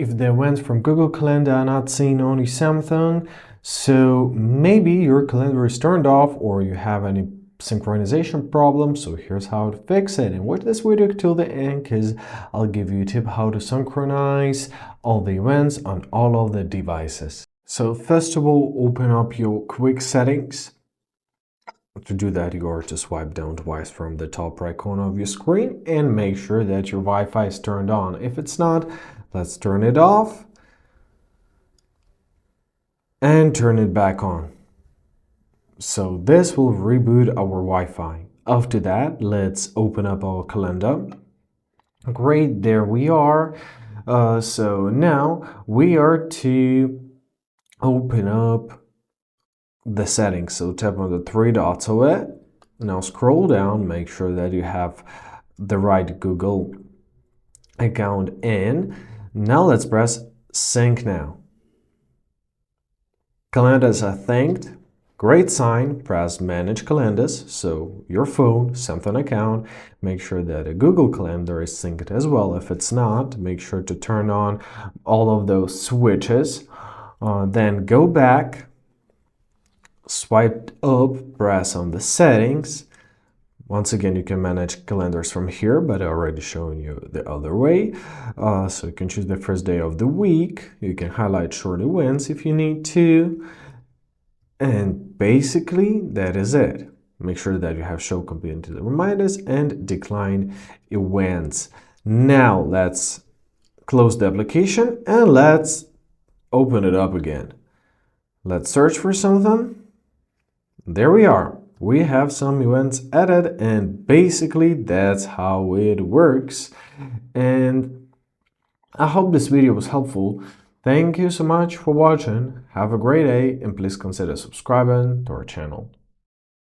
if the events from Google Calendar are not seen on your Samsung, so maybe your calendar is turned off or you have any synchronization problem. So here's how to fix it, and watch this video till the end because I'll give you a tip how to synchronize all the events on all of the devices. So first of all, open up your quick settings. To do that, you are to swipe down twice from the top right corner of your screen and make sure that your Wi-Fi is turned on. If it's not, let's turn it off and turn it back on. So this will reboot our Wi-Fi. After that, let's open up our calendar. Great, there we are. So now we are to open up the settings. So tap on the three dots of it. Now scroll down, make sure that you have the right Google account in. Now let's press sync now. Calendars are synced. Great sign. Press manage calendars. So your phone, Samsung account, make sure that a Google Calendar is synced as well. If it's not, make sure to turn on all of those switches. Then go back, swipe up, press on the settings. Once again, you can manage calendars from here, but I already shown you the other way. So you can choose the first day of the week. You can highlight short events if you need to. And basically, that is it. Make sure that you have show completed reminders and decline events. Now let's close the application and let's open it up again. Let's search for something. There we are. We have some events added, and basically that's how it works. And I hope this video was helpful. Thank you so much for watching. Have a great day, and please consider subscribing to our channel.